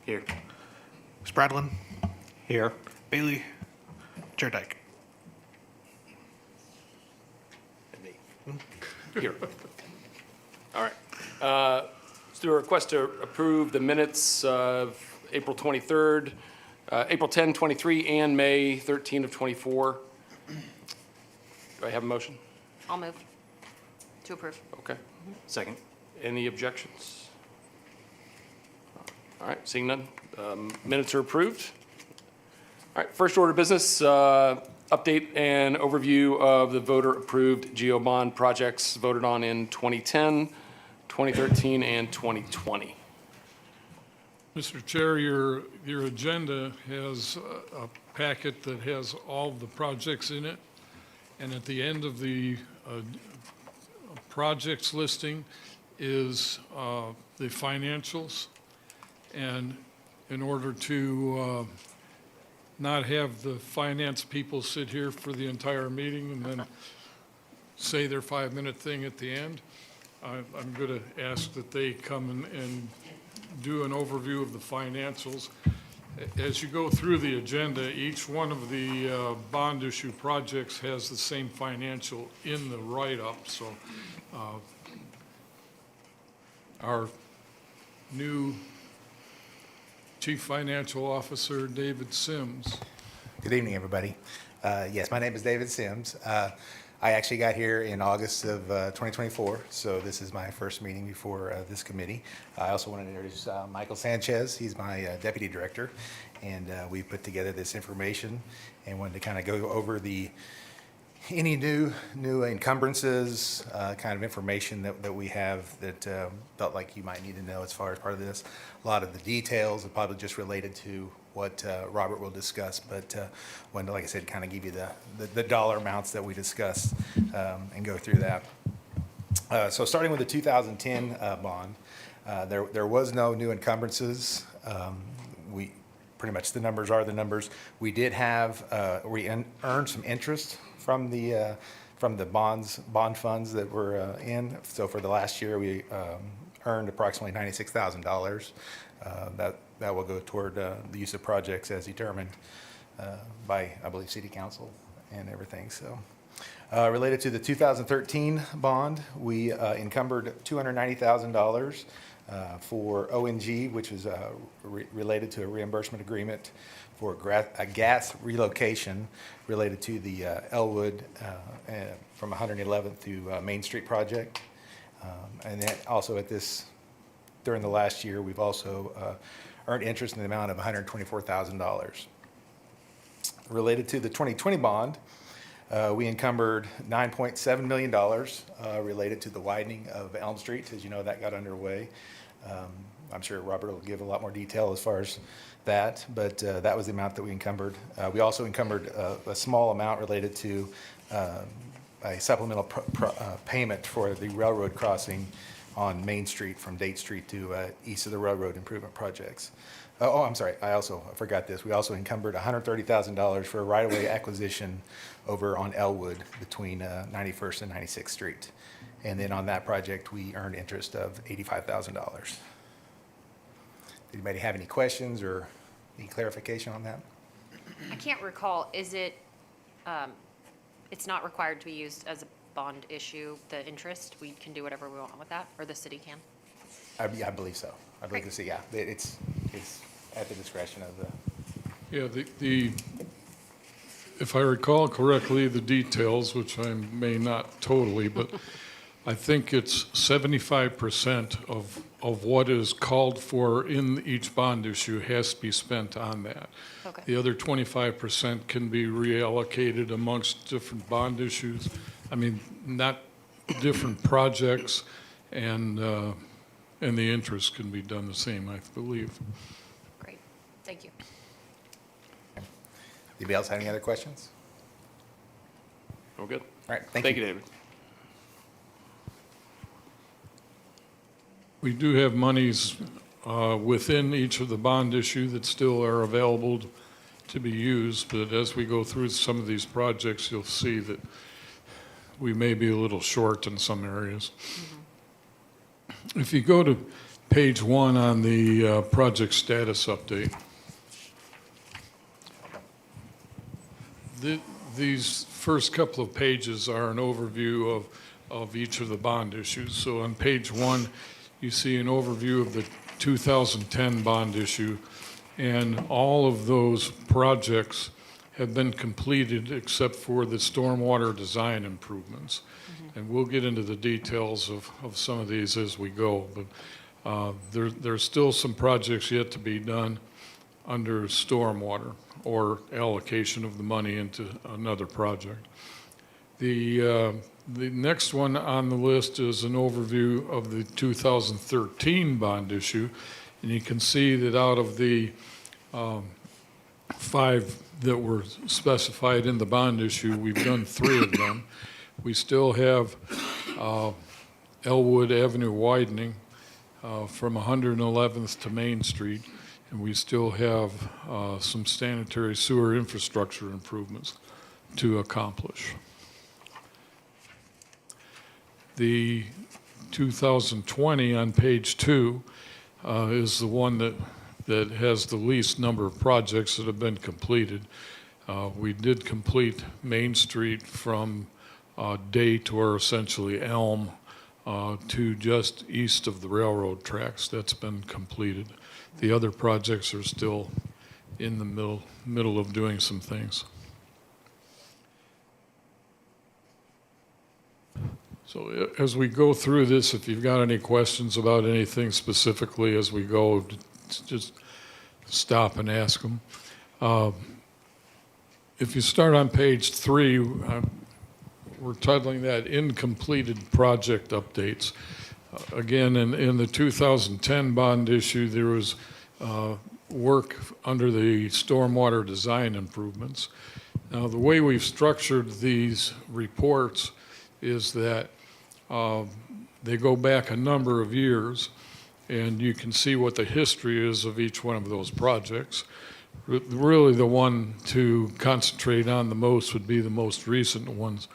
Here. Spradlin, Here. Bailey, Chair Dyke. And me. Here. All right. Let's do a request to approve the minutes of April 23rd, April 10, 23, and May 13 of 24. Do I have a motion? I'll move to approve. Okay. Second. Any objections? All right, seeing none. Minutes are approved. All right, first order of business, update and overview of the voter-approved GEO bond projects voted on in 2010, 2013, and 2020. Mr. Chair, your agenda has a packet that has all the projects in it. And at the end of the projects listing is the financials. And in order to not have the finance people sit here for the entire meeting and then say their 5-minute thing at the end, I'm going to ask that they come and do an overview of the financials. As you go through the agenda, each one of the bond issue projects has the same financial in the write-up. So our new Chief Financial Officer, David Sims. Good evening, everybody. Yes, my name is David Sims. I actually got here in August of 2024, so this is my first meeting before this committee. I also want to introduce Michael Sanchez. He's my Deputy Director, and we put together this information and wanted to kind of go over any new encumbrances, kind of information that we have that felt like you might need to know as far as part of this. A lot of the details are probably just related to what Robert will discuss, but wanted to, like I said, kind of give you the dollar amounts that we discussed and go through that. So starting with the 2010 bond, there was no new encumbrances. We pretty much, the numbers are the numbers. We did have, we earned some interest from the bond funds that were in. So for the last year, we earned approximately $96,000. That will go toward the use of projects as determined by, I believe, City Council and everything. So related to the 2013 bond, we encumbered $290,000 for ONG, which is related to a reimbursement agreement for a gas relocation related to the Elwood from 111th to Main Street project. And then also during the last year, we've also earned interest in the amount of $124,000. Related to the 2020 bond, we encumbered $9.7 million related to the widening of Elm Street. As you know, that got underway. I'm sure Robert will give a lot more detail as far as that, but that was the amount that we encumbered. We also encumbered a small amount related to a supplemental payment for the railroad crossing on Main Street from Date Street to east of the railroad improvement projects. I'm sorry, I forgot this. We also encumbered $130,000 for a right-of-way acquisition over on Elwood between 91st and 96th Street. And then on that project, we earned interest of $85,000. Anybody have any questions or any clarification on that? I can't recall, is it, it's not required to be used as a bond issue, the interest? We can do whatever we want with that, or the city can? I believe so. I believe so, yeah. It's at the discretion of the... Yeah, if I recall correctly, the details, which I may not totally, but I think it's 75% of what is called for in each bond issue has to be spent on that. Okay. The other 25% can be reallocated amongst different bond issues. I mean, not different projects, and the interest can be done the same, I believe. Great, thank you. Anybody else have any other questions? All good? All right, Thank you, David. We do have monies within each of the bond issue that still are available to be used, but as we go through some of these projects, you'll see that we may be a little short in some areas. If you go to page 1 on the project status update. These first couple of pages are an overview of each of the bond issues. So on page 1, you see an overview of the 2010 bond issue, and all of those projects have been completed except for the stormwater design improvements. And we'll get into the details of some of these as we go, but there's still some projects yet to be done under stormwater or allocation of the money into another project. The next one on the list is an overview of the 2013 bond issue, and you can see that out of the 5 that were specified in the bond issue, we've done 3 of them. We still have Elwood Avenue widening from 111th to Main Street, and we still have some sanitary sewer infrastructure improvements to accomplish. The 2020 on page 2 is the one that has the least number of projects that have been completed. We did complete Main Street from Date, or essentially Elm, to just east of the railroad tracks. That's been completed. The other projects are still in the middle of doing some things. So as we go through this, if you've got any questions about anything specifically as we go, just stop and ask them. If you start on page 3, we're titling that Incompleted Project Updates. Again, in the 2010 bond issue, there was work under the stormwater design improvements. Now, the way we've structured these reports is that they go back a number of years, and you can see what the history is of each one of those projects. Really, the one to concentrate on the most would be the most recent ones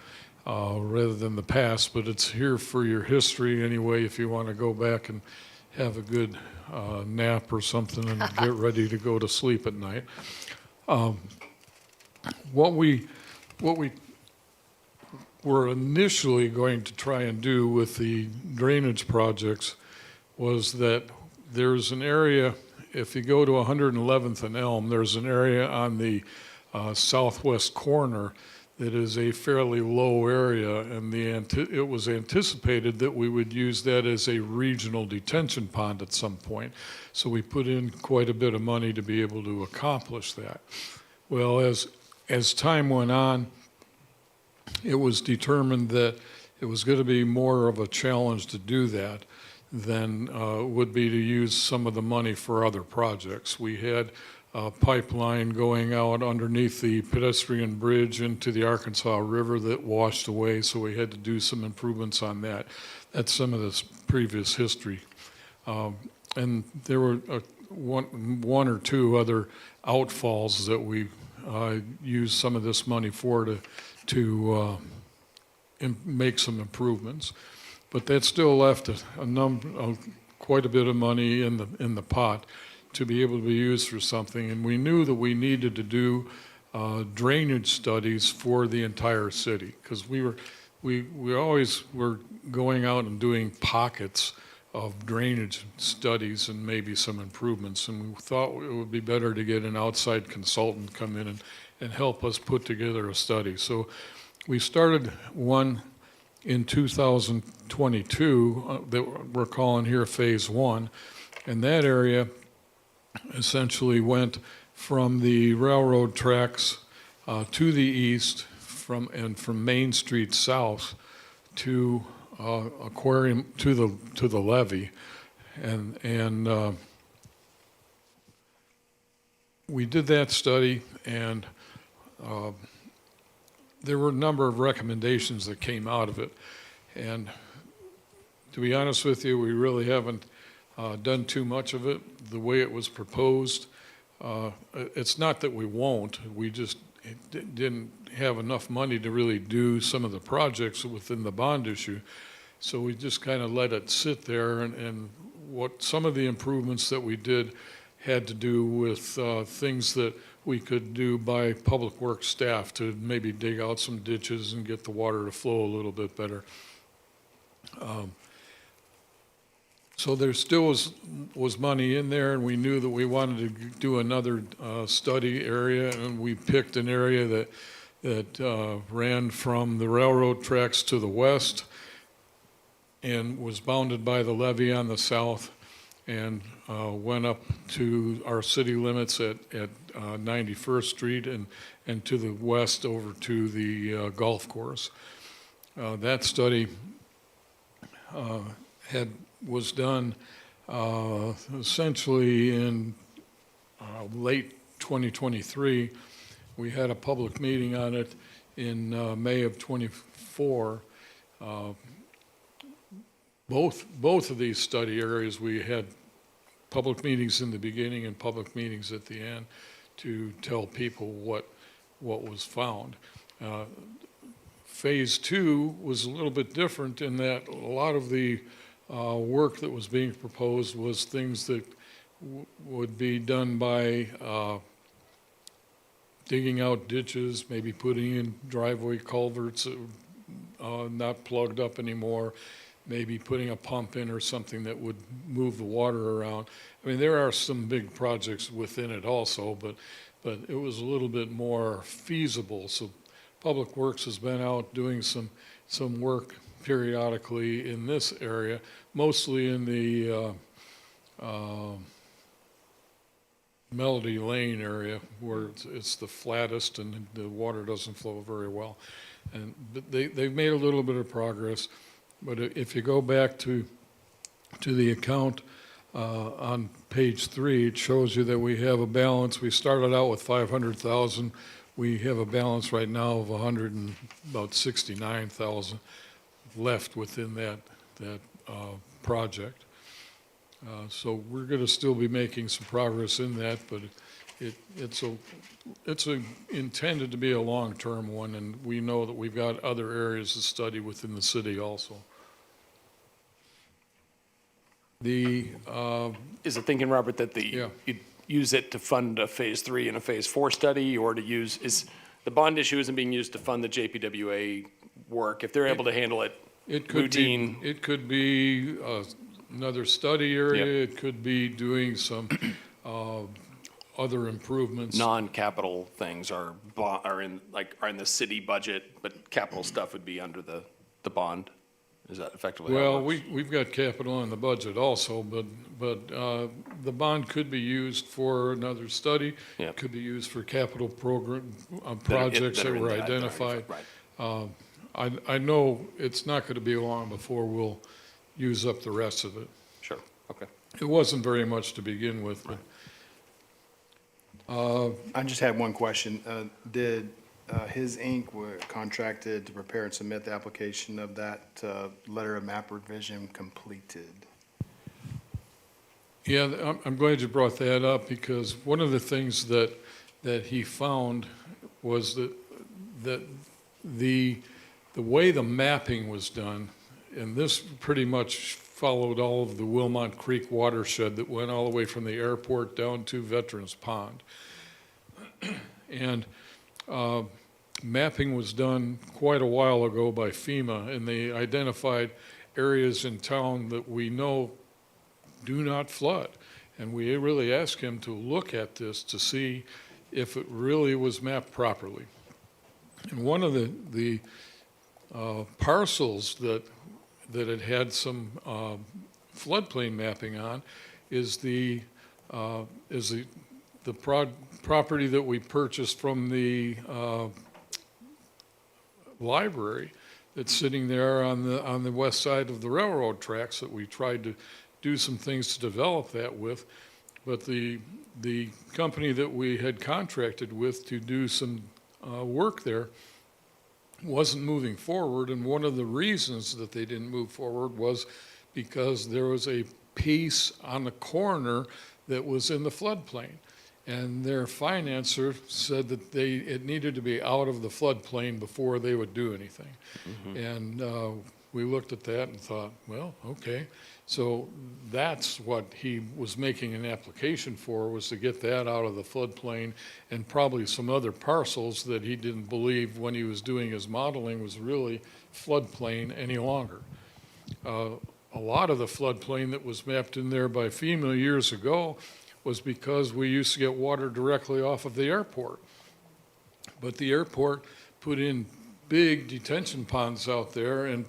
rather than the past, but it's here for your history anyway if you want to go back and have a good nap or something and get ready to go to sleep at night. What we were initially going to try and do with the drainage projects was that there's an area, if you go to 111th and Elm, there's an area on the southwest corner that is a fairly low area, and it was anticipated that we would use that as a regional detention pond at some point. So we put in quite a bit of money to be able to accomplish that. Well, as time went on, it was determined that it was going to be more of a challenge to do that than would be to use some of the money for other projects. We had a pipeline going out underneath the pedestrian bridge into the Arkansas River that washed away, so we had to do some improvements on that. That's some of this previous history. And there were one or two other outfalls that we used some of this money for to make some improvements. But that still left quite a bit of money in the pot to be able to be used for something. And we knew that we needed to do drainage studies for the entire city, because we always were going out and doing pockets of drainage studies and maybe some improvements. And we thought it would be better to get an outside consultant come in and help us put together a study. So we started one in 2022 that we're calling here Phase 1. And that area essentially went from the railroad tracks to the east from Main Street south to Aquarium to the levee, and we did that study, and there were a number of recommendations that came out of it. And to be honest with you, we really haven't done too much of it the way it was proposed. It's not that we won't, we just didn't have enough money to really do some of the projects within the bond issue. So we just kind of let it sit there, and what some of the improvements that we did had to do with things that we could do by public works staff to maybe dig out some ditches and get the water to flow a little bit better. So there still was money in there, and we knew that we wanted to do another study area, and we picked an area that ran from the railroad tracks to the west and was bounded by the levee on the south, and went up to our city limits at 91st Street and to the west over to the golf course. That study was done essentially in late 2023. We had a public meeting on it in May of '24. Both of these study areas, we had public meetings in the beginning and public meetings at the end to tell people what was found. Phase 2 was a little bit different in that a lot of the work that was being proposed was things that would be done by digging out ditches, maybe putting in driveway culverts not plugged up anymore, maybe putting a pump in or something that would move the water around. I mean, there are some big projects within it also, but it was a little bit more feasible. So Public Works has been out doing some work periodically in this area, mostly in the Melody Lane area where it's the flattest and the water doesn't flow very well. But they've made a little bit of progress. But if you go back to the account on page 3, it shows you that we have a balance. We started out with 500,000. We have a balance right now of about 69,000 left within that project. So we're going to still be making some progress in that, but it's intended to be a long-term one, and we know that we've got other areas to study within the city also. Is it thinking, Robert, that Yeah. you'd use it to fund a Phase 3 and a Phase 4 study, or is the bond issue isn't being used to fund the JPWA work? If they're able to handle it routine. It could be another study area. It could be doing some other improvements. Non-capital things are in the city budget, but capital stuff would be under the bond? Is that effectively how it Well, works? we've got capital in the budget also, but the bond could be used for another study. Yeah. It could be used for capital program, projects that that are in were that, identified. right. I know it's not going to be long before we'll use up the rest of it. Sure, okay. It wasn't very much to begin with, but I just had one question. Did His Inc. were contracted to prepare and submit the application of that letter of map revision completed? yeah, I'm glad you brought that up because one of the things that he found was that the way the mapping was done, and this pretty much followed all of the Wilmot Creek watershed that went all the way from the airport down to Veterans Pond. And mapping was done quite a while ago by FEMA, and they identified areas in town that we know do not flood. And we really asked him to look at this to see if it really was mapped properly. And one of the parcels that it had some floodplain mapping on is the property that we purchased from the library that's sitting there on the west side of the railroad tracks that we tried to do some things to develop that with. But the company that we had contracted with to do some work there wasn't moving forward, and one of the reasons that they didn't move forward was because there was a piece on the corner that was in the floodplain. And their financer said that it needed to be out of the floodplain before they would do anything. Mm-hmm. And we looked at that and thought, well, okay. So that's what he was making an application for, was to get that out of the floodplain, and probably some other parcels that he didn't believe when he was doing his modeling was really floodplain any longer. A lot of the floodplain that was mapped in there by FEMA years ago was because we used to get water directly off of the airport. But the airport put in big detention ponds out there, and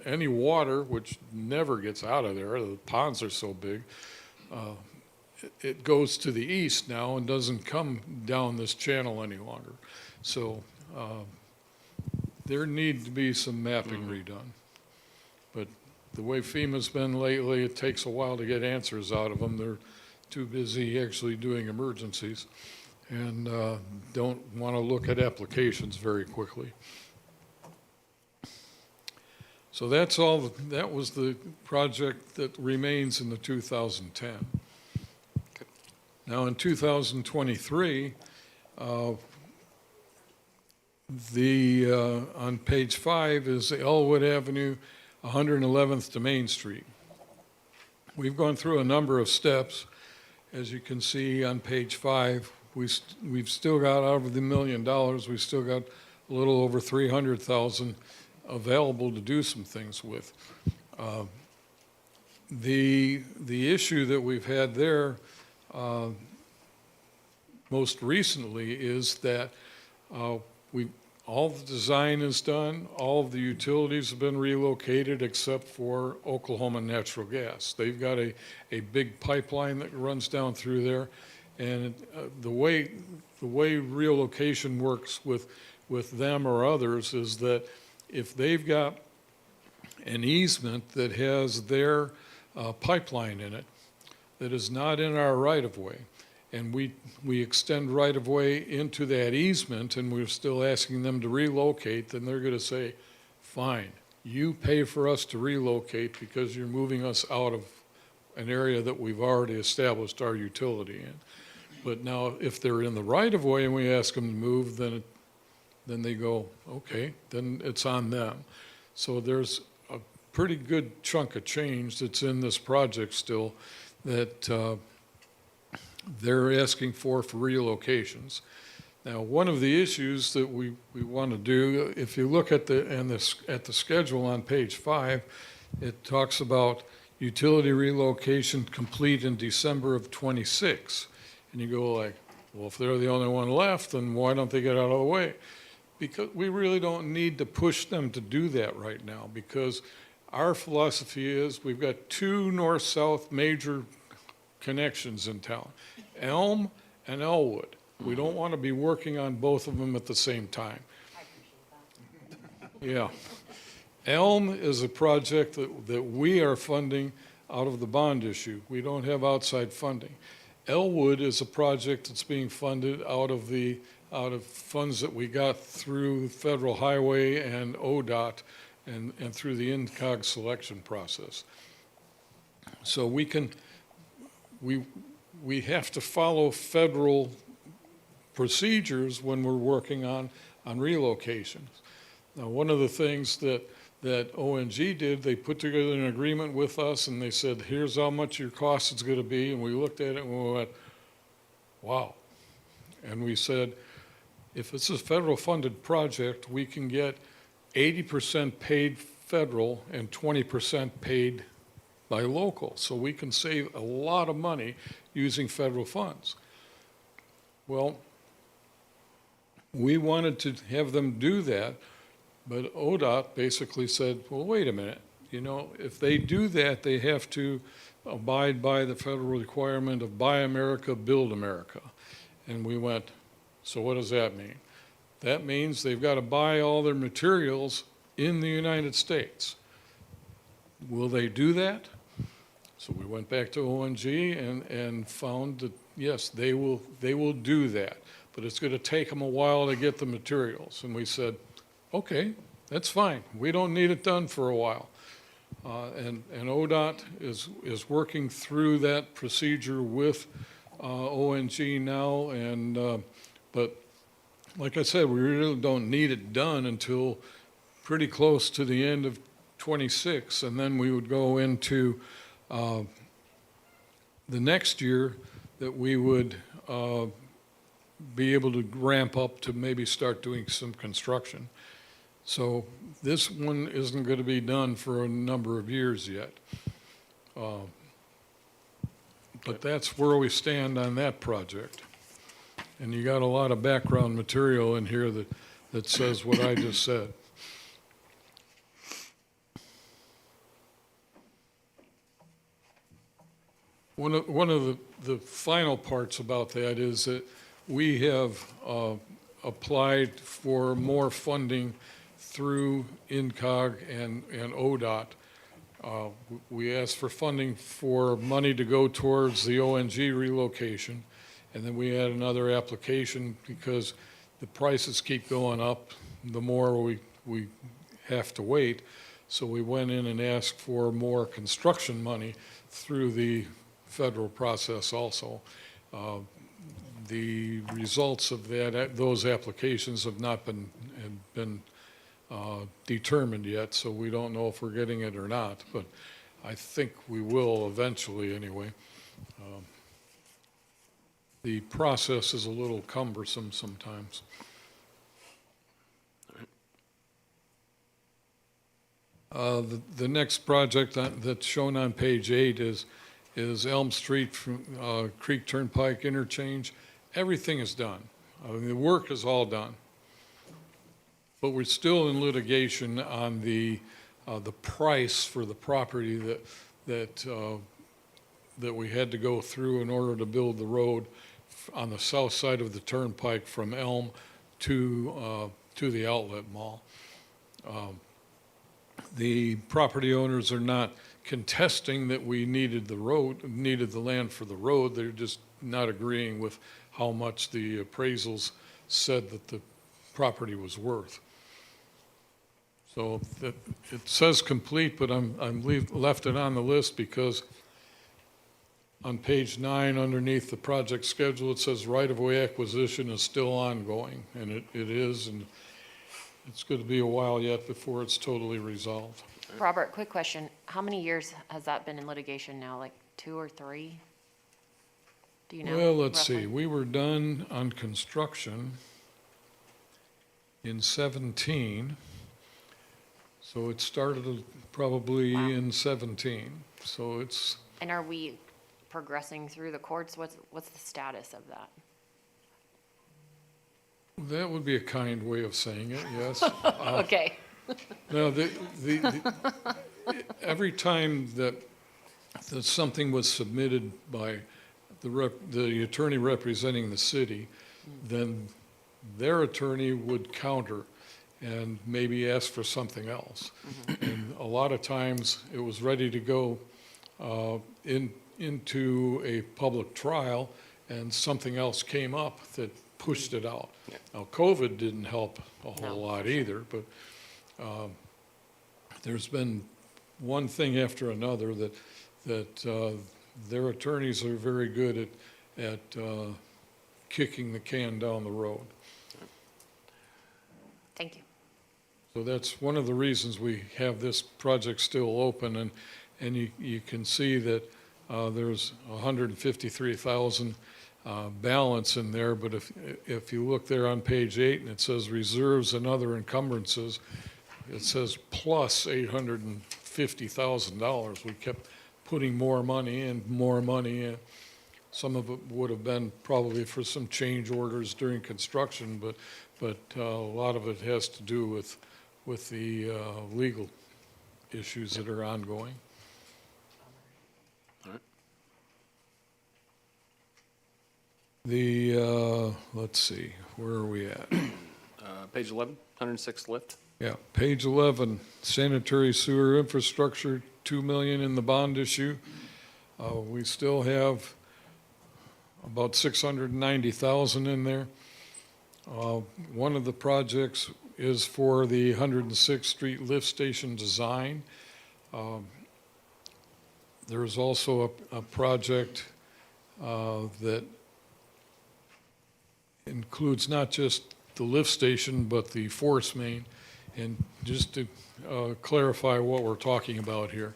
any water, which never gets out of there, the ponds are so big, it goes to the east now and doesn't come down this channel any longer. So there need to be some mapping redone. But the way FEMA's been lately, it takes a while to get answers out of them. They're too busy actually doing emergencies, and don't want to look at applications very quickly. So that's all, that was the project that remains in the 2010. Now in 2023, on page 5 is Elwood Avenue, 111th to Main Street. We've gone through a number of steps. As you can see on page 5, we've still got, out of the $1 million, we've still got a little over 300,000 available to do some things with. The issue that we've had there most recently is that all the design is done, all of the utilities have been relocated except for Oklahoma Natural Gas. They've got a big pipeline that runs down through there, and the way relocation works with them or others is that if they've got an easement that has their pipeline in it that is not in our right-of-way, and we extend right-of-way into that easement, and we're still asking them to relocate, then they're going to say, fine, you pay for us to relocate because you're moving us out of an area that we've already established our utility in. But now, if they're in the right-of-way and we ask them to move, then they go, okay, then it's on them. So there's a pretty good chunk of change that's in this project still that they're asking for relocations. Now, one of the issues that we want to do, if you look at the schedule on page 5, it talks about utility relocation complete in December of '26. And you go like, well, if they're the only one left, then why don't they get out of the way? Because we really don't need to push them to do that right now, because our philosophy is we've got 2 north-south major connections in town, Elm and Elwood. We don't want to be working on both of them at the same time. I appreciate that. Yeah. Elm is a project that we are funding out of the bond issue. We don't have outside funding. Elwood is a project that's being funded out of funds that we got through Federal Highway and ODOT and through the INCOG selection process. So we have to follow federal procedures when we're working on relocations. Now, one of the things that ONG did, they put together an agreement with us and they said, here's how much your cost is going to be. And we looked at it and we went, wow. And we said, if it's a federal funded project, we can get 80% paid federal and 20% paid by local. So we can save a lot of money using federal funds. Well, we wanted to have them do that, but ODOT basically said, well, wait a minute. You know, if they do that, they have to abide by the federal requirement of Buy America, Build America. And we went, so what does that mean? That means they've got to buy all their materials in the United States. Will they do that? So we went back to ONG and found that, yes, they will do that, but it's going to take them a while to get the materials. And we said, okay, that's fine. We don't need it done for a while. And ODOT is working through that procedure with ONG now, but like I said, we really don't need it done until pretty close to the end of 26, and then we would go into the next year that we would be able to ramp up to maybe start doing some construction. So this one isn't going to be done for a number of years yet. But that's where we stand on that project. And you got a lot of background material in here that says what I just said. One of the final parts about that is that we have applied for more funding through INCOG and ODOT. We asked for funding for money to go towards the ONG relocation, and then we had another application because the prices keep going up, the more we have to wait. So we went in and asked for more construction money through the federal process also. The results of those applications have not been determined yet, so we don't know if we're getting it or not, but I think we will eventually anyway. The process is a little cumbersome sometimes. The next project that's shown on page 8 is Elm Street from Creek Turnpike interchange. Everything is done. I mean, the work is all done. But we're still in litigation on the price for the property that we had to go through in order to build the road on the south side of the turnpike from Elm to the outlet mall. The property owners are not contesting that we needed the land for the road. They're just not agreeing with how much the appraisals said that the property was worth. So it says complete, but I'm left it on the list because on page 9 underneath the project schedule, it says right-of-way acquisition is still ongoing, and it is, and it's going to be a while yet before it's totally resolved. Robert, quick question. How many years has that been in litigation now? Like 2 or 3? Do you know? Well, let's roughly? see. We were done on construction in 17. So it started probably Wow. in 17. So it's, And are we progressing through the courts? What's the status of that? that would be a kind way of saying it, yes. Okay. No, every time that something was submitted by the attorney representing the city, then their attorney would counter and maybe ask for something else. And a lot of times it was ready to go into a public trial, and something else came up that pushed it out. Yeah. Now, COVID didn't help a whole No, lot for sure. either, but there's been one thing after another that their attorneys are very good at kicking the can down the road. Thank you. So that's one of the reasons we have this project still open, and you can see that there's 153,000 balance in there, but if you look there on page 8 and it says reserves and other encumbrances, it says plus $850,000. We kept putting more money in. Some of it would have been probably for some change orders during construction, but a lot of it has to do with the legal issues that are ongoing. All right. Let's see, where are we at? Page 11, 106th lift. Yeah, page 11, sanitary sewer infrastructure, 2 million in the bond issue. We still have about 690,000 in there. One of the projects is for the 106th Street lift station design. There is also a project that includes not just the lift station, but the force main And just to clarify what we're talking about here,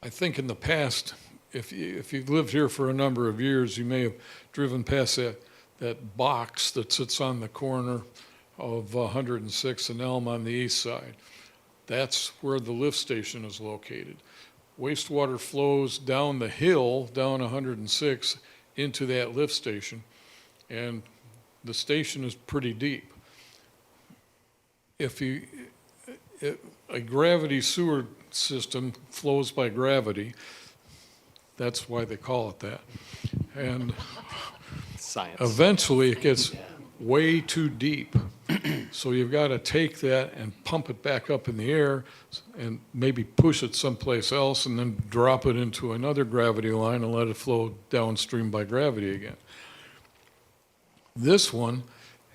I think in the past, if you've lived here for a number of years, you may have driven past that box that sits on the corner of 106 and Elm on the east side. That's where the lift station is located. Wastewater flows down the hill, down 106, into that lift station, and the station is pretty deep. A gravity sewer system flows by gravity. That's why they call it that. And Science. eventually it gets way too deep. So you've got to take that and pump it back up in the air and maybe push it someplace else and then drop it into another gravity line and let it flow downstream by gravity again. This one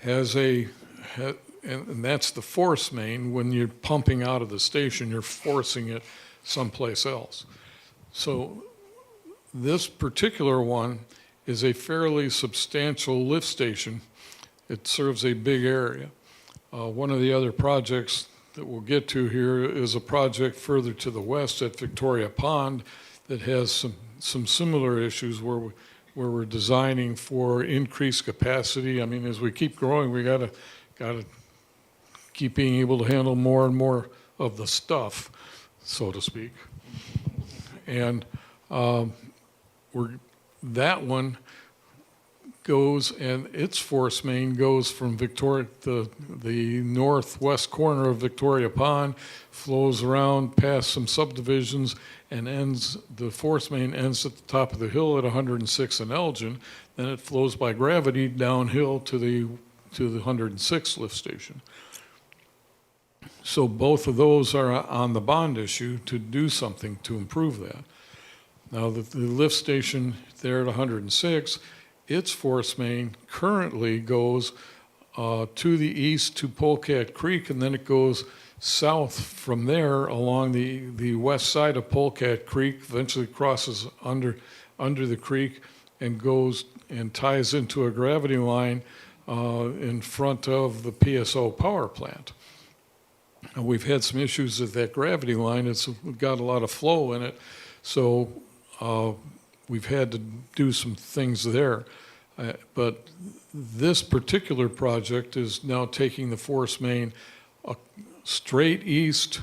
has and that's the force main. When you're pumping out of the station, you're forcing it someplace else. So this particular one is a fairly substantial lift station. It serves a big area. One of the other projects that we'll get to here is a project further to the west at Victoria Pond that has some similar issues where we're designing for increased capacity. I mean, as we keep growing, we gotta keep being able to handle more and more of the stuff, so to speak. And that one goes, and its force main goes from the northwest corner of Victoria Pond, flows around past some subdivisions, and the force main ends at the top of the hill at 106 and Elgin. Then it flows by gravity downhill to the 106 lift station. So both of those are on the bond issue to do something to improve that. Now, the lift station there at 106, its force main currently goes to the east to Polecat Creek, and then it goes south from there along the west side of Polecat Creek, eventually crosses under the creek and goes and ties into a gravity line in front of the PSO power plant. And we've had some issues with that gravity line. It's got a lot of flow in it, so we've had to do some things there. But this particular project is now taking the force main straight east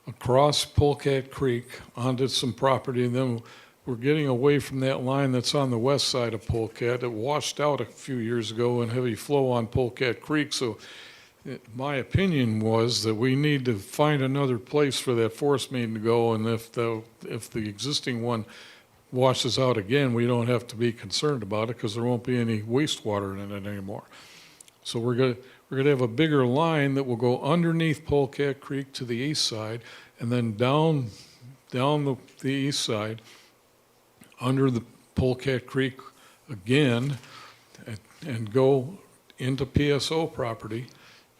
across Polecat Creek onto some property, and then we're getting away from that line that's on the west side of Polecat. It washed out a few years ago in heavy flow on Polecat Creek, so my opinion was that we need to find another place for that force main to go, and if the existing one washes out again, we don't have to be concerned about it because there won't be any wastewater in it anymore. So we're going to have a bigger line that will go underneath Polecat Creek to the east side, and then down the east side under the Polecat Creek again, and go into PSO property.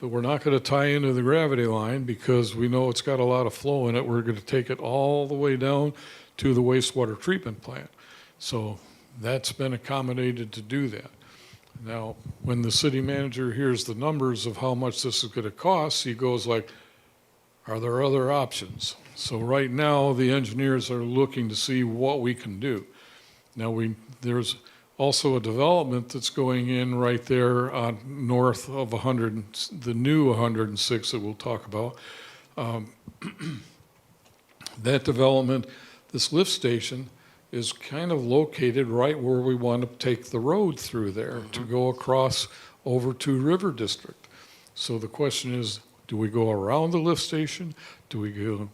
But we're not going to tie into the gravity line because we know it's got a lot of flow in it. We're going to take it all the way down to the wastewater treatment plant. So that's been accommodated to do that. Now, when the city manager hears the numbers of how much this is going to cost, he goes like, are there other options? So right now, the engineers are looking to see what we can do. Now, there's also a development that's going in right there north of the new 106 that we'll talk about. That development, this lift station, is kind of located right where we want to take the road through there to go across over to River District. So the question is, do we go around the lift station? Do we go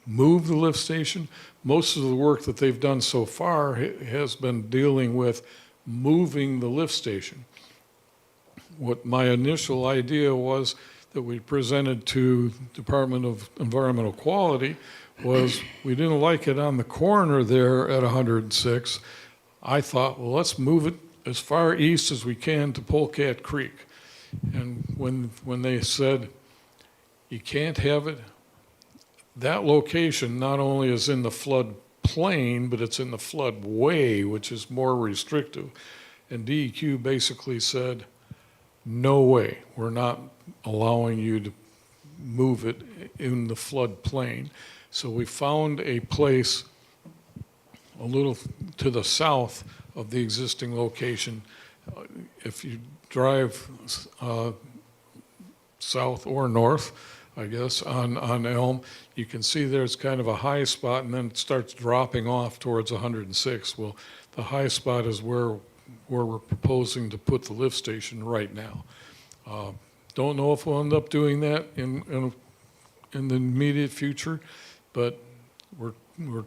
move the lift station? Most of the work that they've done so far has been dealing with moving the lift station. What my initial idea was that we presented to Department of Environmental Quality was we didn't like it on the corner there at 106. I thought, well, let's move it as far east as we can to Polecat Creek. And when they said you can't have it, that location not only is in the flood plain, but it's in the floodway, which is more restrictive. And DEQ basically said, no way, we're not allowing you to move it in the floodplain. So we found a place a little to the south of the existing location. If you drive south or north, I guess, on Elm, you can see there's kind of a high spot and then it starts dropping off towards 106. Well, the high spot is where we're proposing to put the lift station right now. Don't know if we'll end up doing that in the immediate future, but we're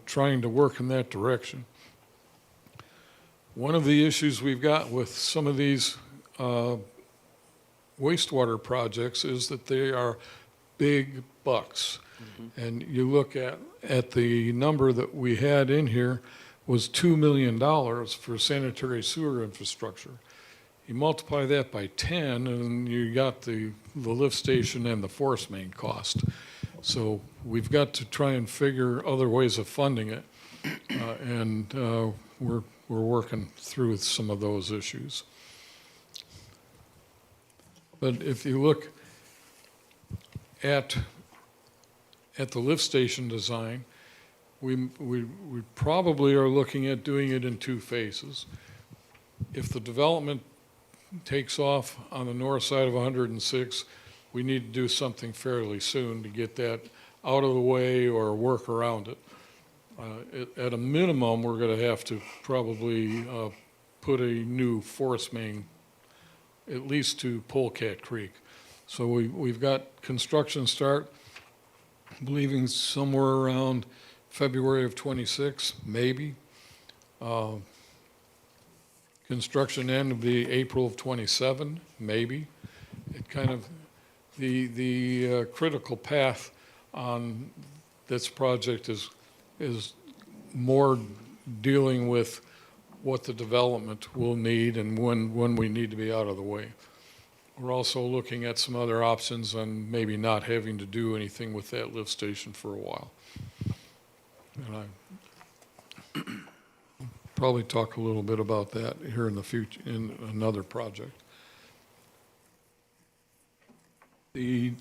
trying to work in that direction. One of the issues we've got with some of these wastewater projects is that they are big bucks. And you look at the number that we had in here was $2 million for sanitary sewer infrastructure. You multiply that by 10 and you got the lift station and the force main cost. So we've got to try and figure other ways of funding it. And we're working through some of those issues. But if you look at the lift station design, we probably are looking at doing it in 2 phases. If the development takes off on the north side of 106, we need to do something fairly soon to get that out of the way or work around it. At a minimum, we're going to have to probably put a new force main at least to Polecat Creek. So we've got construction start, believing somewhere around February of 26, maybe. Construction end will be April of 27, maybe. It kind of, the critical path on this project is more dealing with what the development will need and when we need to be out of the way. We're also looking at some other options on maybe not having to do anything with that lift station for a while. And I probably talk a little bit about that here in the future in another project. The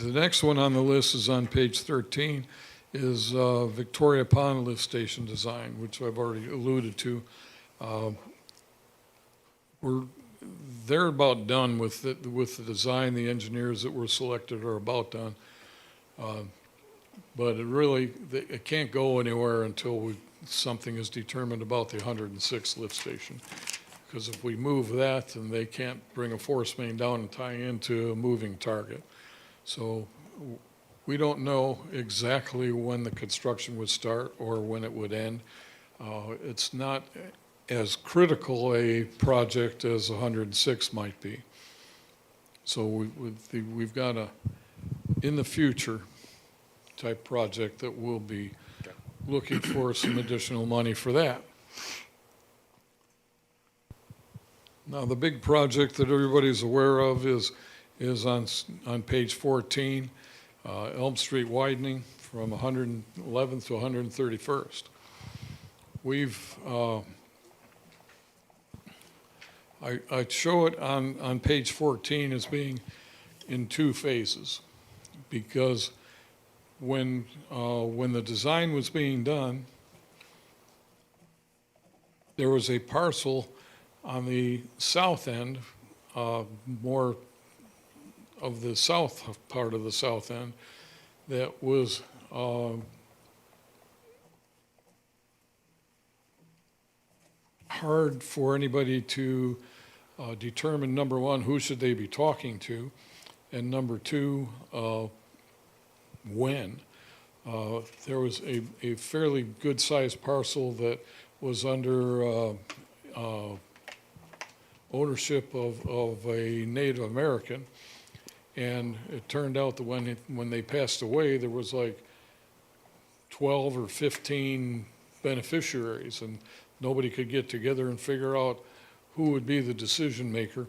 next one on the list is on page 13, is Victoria Pond lift station design, which I've already alluded to. They're about done with the design. The engineers that were selected are about done. But it can't go anywhere until something is determined about the 106 lift station. Because if we move that, then they can't bring a force main down and tie into a moving target. So we don't know exactly when the construction would start or when it would end. It's not as critical a project as 106 might be. So we've got a, in the future, type project that we'll be looking for some additional money for that. Now, the big project that everybody's aware of is on page 14, Elm Street widening from 111th to 131st. I show it on page 14 as being in 2 phases, because when the design was being done, there was a parcel on the south end, more of the south part of the south end, that was hard for anybody to determine, number one, who should they be talking to, and number two, when. There was a fairly good-sized parcel that was under ownership of a Native American, and it turned out that when they passed away, there was like 12 or 15 beneficiaries, and nobody could get together and figure out who would be the decision maker.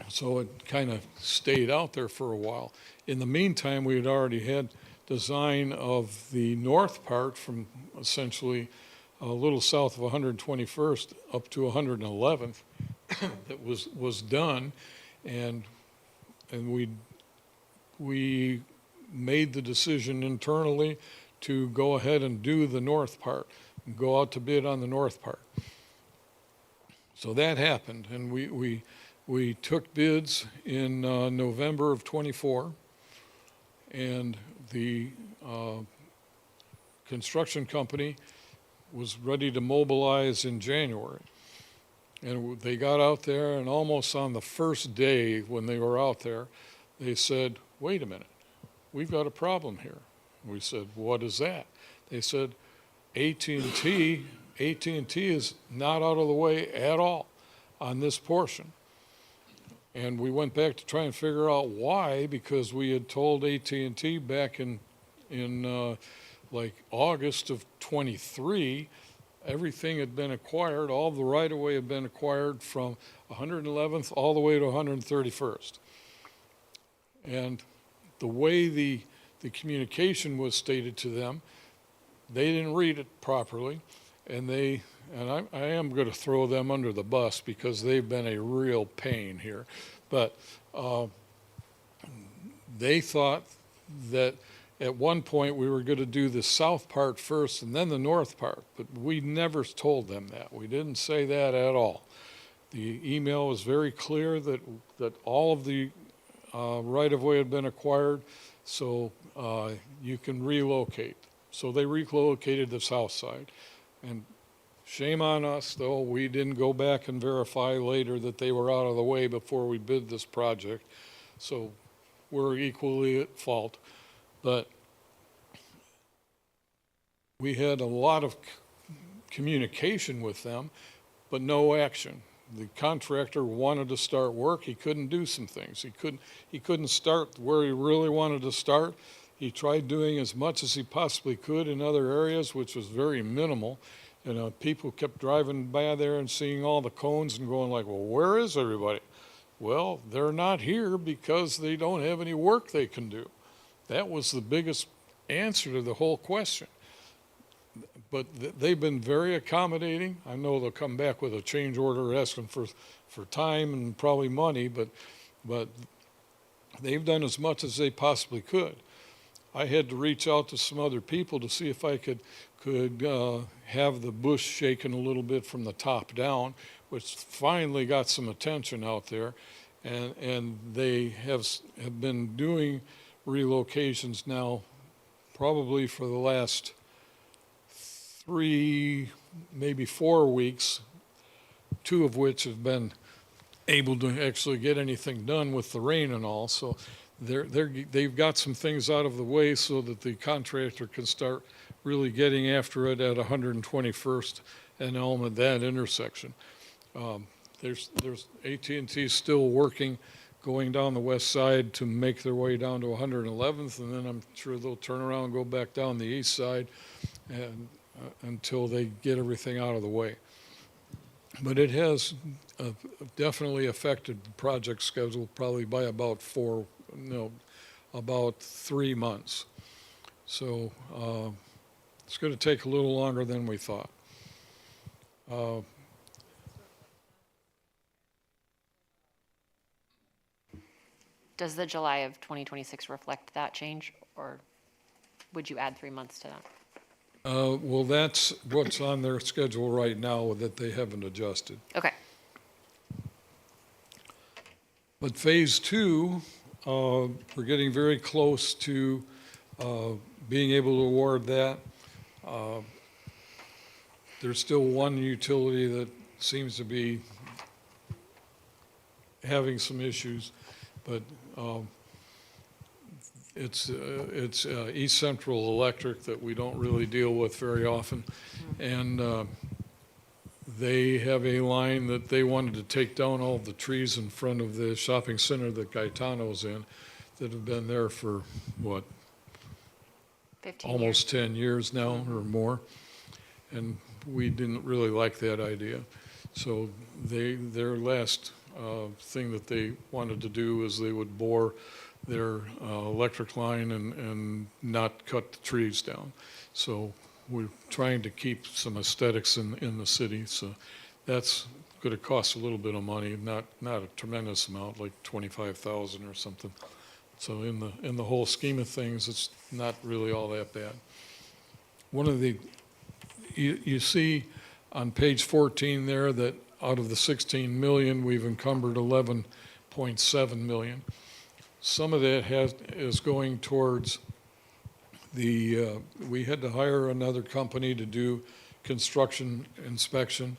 So it kind of stayed out there for a while. In the meantime, we had already had design of the north part from essentially a little south of 121st up to 111th that was done, And we made the decision internally to go ahead and do the north part, and go out to bid on the north part. So that happened, and we took bids in November of '24, and the construction company was ready to mobilize in January. And they got out there, and almost on the first day when they were out there, they said, wait a minute, we've got a problem here. We said, what is that? They said, AT&T is not out of the way at all on this portion. And we went back to try and figure out why, because we had told AT&T back in like August of '23, everything had been acquired, all the right-of-way had been acquired from 111th all the way to 131st. And the way the communication was stated to them, they didn't read it properly, and I am going to throw them under the bus because they've been a real pain here. But they thought that at one point we were going to do the south part first and then the north part, but we never told them that. We didn't say that at all. The email was very clear that all of the right-of-way had been acquired, so you can relocate. So they relocated the south side. And shame on us, though, we didn't go back and verify later that they were out of the way before we bid this project. So we're equally at fault. But we had a lot of communication with them, but no action. The contractor wanted to start work. He couldn't do some things. He couldn't start where he really wanted to start. He tried doing as much as he possibly could in other areas, which was very minimal. You know, people kept driving by there and seeing all the cones and going like, well, where is everybody? Well, they're not here because they don't have any work they can do. That was the biggest answer to the whole question. But they've been very accommodating. I know they'll come back with a change order asking for time and probably money, but they've done as much as they possibly could. I had to reach out to some other people to see if I could have the bush shaken a little bit from the top down, which finally got some attention out there. And they have been doing relocations now probably for the last 3, maybe 4 weeks, 2 of which have been able to actually get anything done with the rain and all. So they've got some things out of the way so that the contractor can start really getting after it at 121st and Elm at that intersection. There's AT&T still working, going down the west side to make their way down to 111th, and then I'm sure they'll turn around and go back down the east side and until they get everything out of the way. But it has definitely affected the project schedule probably by about 3 months. So it's going to take a little longer than we thought. Does the July of 2026 reflect that change, or would you add 3 months to that? Well, that's what's on their schedule right now that they haven't adjusted. Okay. But phase 2, we're getting very close to being able to award that. There's still one utility that seems to be having some issues, but it's East Central Electric that we don't really deal with very often. And they have a line that they wanted to take down all the trees in front of the shopping center that Gaetano's in that have been there for, what, 15 almost 10 years now or more. And we didn't really like that idea. So their last thing that they wanted to do is they would bore their electric line and not cut the trees down. So we're trying to keep some aesthetics in the city. So that's going to cost a little bit of money, not a tremendous amount, like 25,000 or something. So in the whole scheme of things, it's not really all that bad. One of the, you see on page 14 there that out of the 16 million, we've encumbered 11.7 million. Some of that is going towards we had to hire another company to do construction inspection.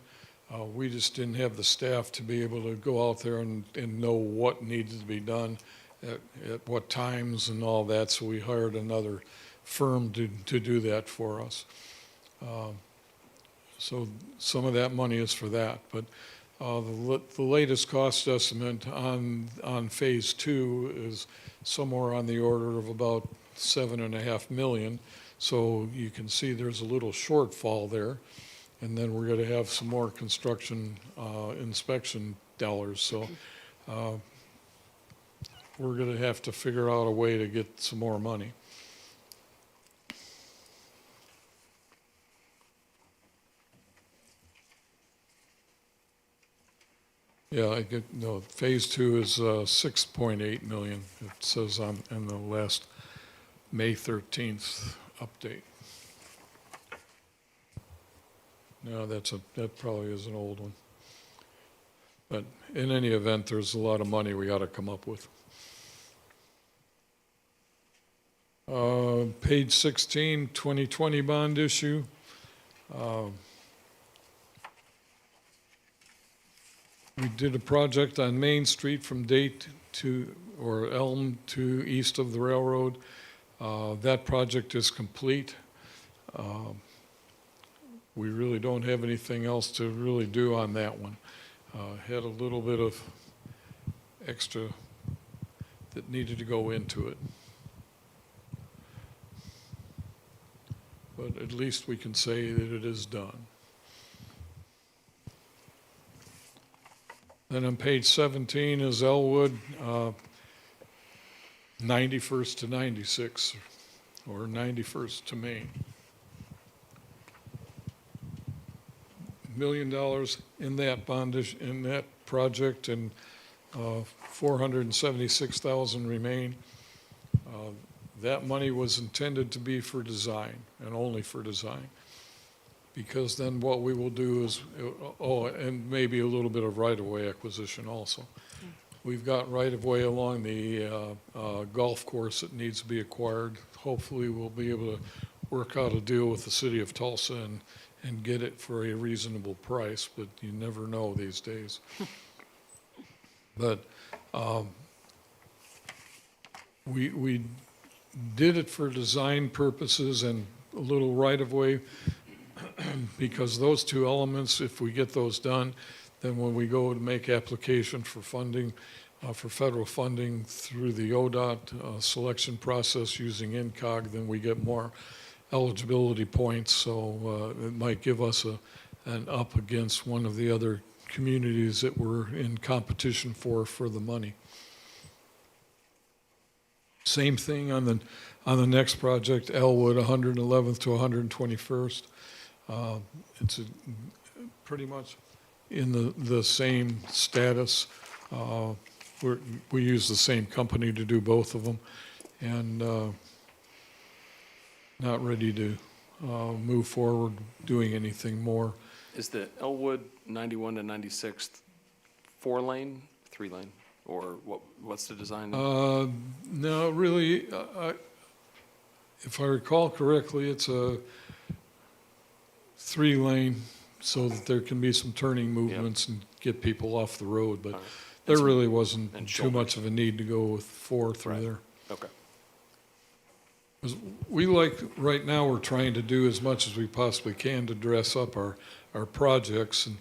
We just didn't have the staff to be able to go out there and know what needed to be done at what times and all that, so we hired another firm to do that for us. So some of that money is for that, but the latest cost estimate on phase 2 is somewhere on the order of about 7.5 million. So you can see there's a little shortfall there. And then we're going to have some more construction inspection dollars. So we're going to have to figure out a way to get some more money. Yeah, no, phase 2 is 6.8 million. It says in the last May 13th update. No, that probably is an old one. But in any event, there's a lot of money we ought to come up with. Page 16, 2020 bond issue. We did a project on Main Street from Date to, or Elm to east of the railroad. That project is complete. We really don't have anything else to really do on that one. Had a little bit of extra that needed to go into it. But at least we can say that it is done. Then on page 17 is Elwood, 91st to 96, or 91st to Main. $1 million in that bondage, in that project, and 476,000 remain. That money was intended to be for design and only for design, because then what we will do is, and maybe a little bit of right-of-way acquisition also. We've got right-of-way along the golf course that needs to be acquired. Hopefully we'll be able to work out a deal with the city of Tulsa and get it for a reasonable price, but you never know these days. But we did it for design purposes and a little right-of-way, because those two elements, if we get those done, then when we go to make application for funding, for federal funding through the ODOT selection process using INCOG, then we get more eligibility points. So it might give us an up against one of the other communities that we're in competition for the money. Same thing on the next project, Elwood, 111th to 121st. It's pretty much in the same status. We use the same company to do both of them, and not ready to move forward doing anything more. Is the Elwood 91 to 96th 4-lane, 3-lane, or what's the design? No, really, if I recall correctly, it's a 3-lane so that there can be some turning movements and get people off the road, but there really wasn't too much of a need to go with 4 through there. Okay. 'Cause right now we're trying to do as much as we possibly can to dress up our projects, and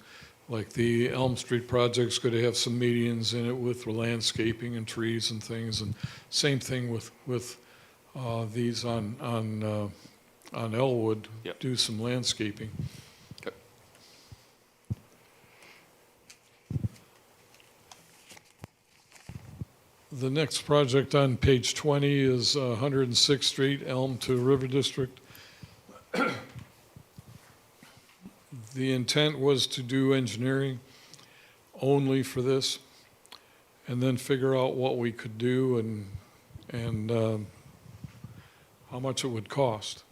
like the Elm Street project's going to have some medians in it with landscaping and trees and things, and same thing with these on Elwood. Yep. Do some landscaping. Okay. The next project on page 20 is 106th Street, Elm to River District. The intent was to do engineering. only for this, and then figure out what we could do and how much it would cost.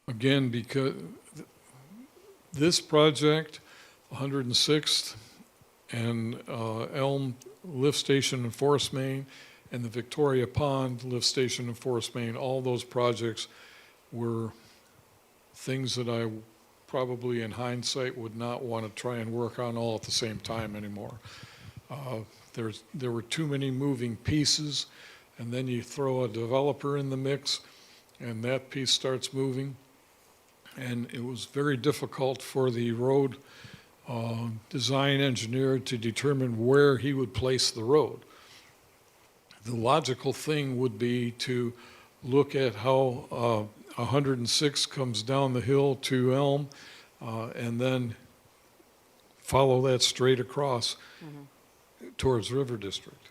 Again, because this project, 106th and Elm Lift Station and Forest Main, and the Victoria Pond Lift Station and Forest Main, all those projects were things that I probably in hindsight would not want to try and work on all at the same time anymore. There were too many moving pieces, and then you throw a developer in the mix, and that piece starts moving. And it was very difficult for the road design engineer to determine where he would place the road. The logical thing would be to look at how 106 comes down the hill to Elm, and then follow that straight across towards River District.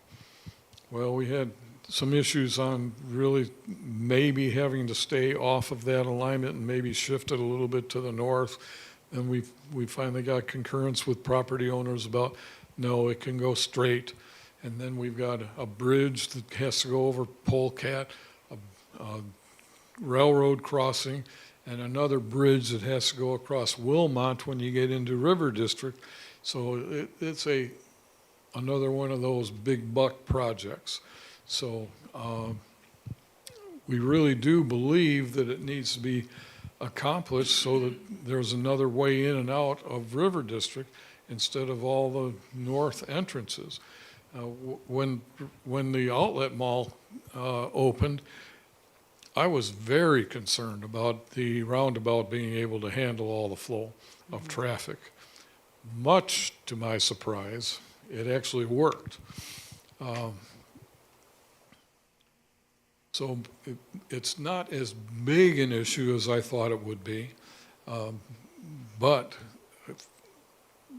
Well, we had some issues on really maybe having to stay off of that alignment and maybe shift it a little bit to the north. And we finally got concurrence with property owners about, no, it can go straight. And then we've got a bridge that has to go over Polecat, a railroad crossing, and another bridge that has to go across Wilmot when you get into River District. So it's another one of those big buck projects. So we really do believe that it needs to be accomplished so that there's another way in and out of River District instead of all the north entrances. When the outlet mall opened, I was very concerned about the roundabout being able to handle all the flow of traffic. Much to my surprise, it actually worked. So it's not as big an issue as I thought it would be. But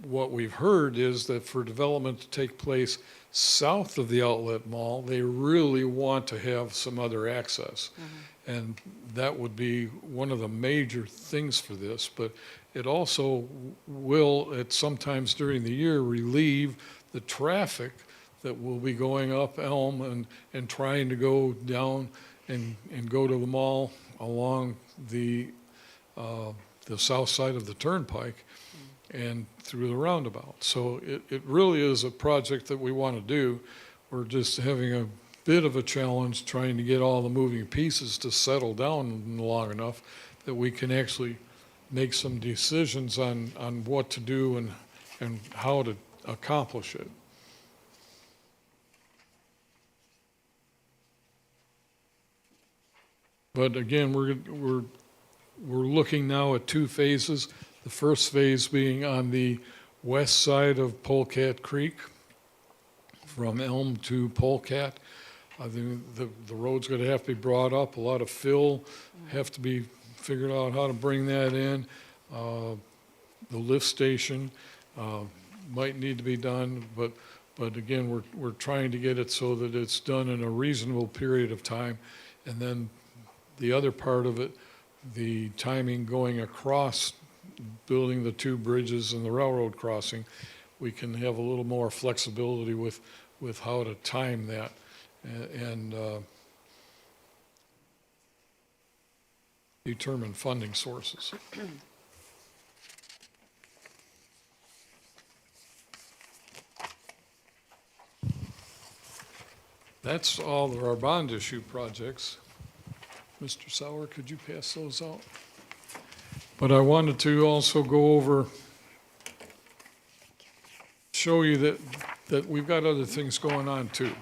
what we've heard is that for development to take place south of the outlet mall, they really want to have some other access. And that would be one of the major things for this. But it also will, at sometimes during the year, relieve the traffic that will be going up Elm and trying to go down and go to the mall along the south side of the turnpike and through the roundabout. So it really is a project that we want to do. We're just having a bit of a challenge trying to get all the moving pieces to settle down long enough that we can actually make some decisions on what to do and how to accomplish it. But again, we're looking now at two phases. The first phase being on the west side of Polecat Creek, from Elm to Polecat. The road's going to have to be brought up. A lot of fill have to be figured out how to bring that in. The lift station might need to be done, but again, we're trying to get it so that it's done in a reasonable period of time. And then the other part of it, the timing going across, building the two bridges and the railroad crossing, we can have a little more flexibility with how to time that. And determine funding sources. That's all of our bond issue projects. Mr. Sauer, could you pass those out? But I wanted to also go over, show you that we've got other things going on too.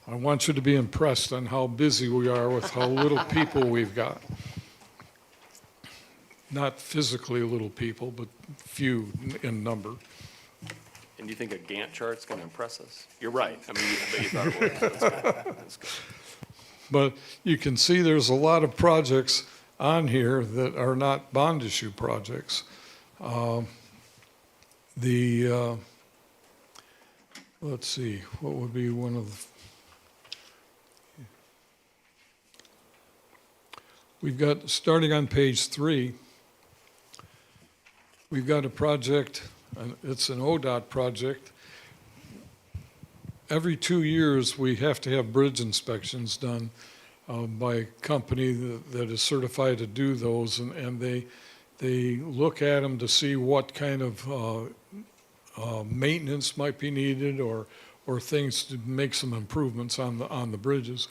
I want you to be impressed on how busy we are with how little people we've got. Not physically little people, but few in number. And do you think a Gantt chart's going to impress us? You're right. I mean, but you thought it would. That's good. That's good. But you can see there's a lot of projects on here that are not bond issue projects. Let's see, what would be one of the, we've got, starting on page 3, we've got a project, it's an ODOT project. Every 2 years, we have to have bridge inspections done by a company that is certified to do those, and they look at them to see what kind of maintenance might be needed or things to make some improvements on the bridges.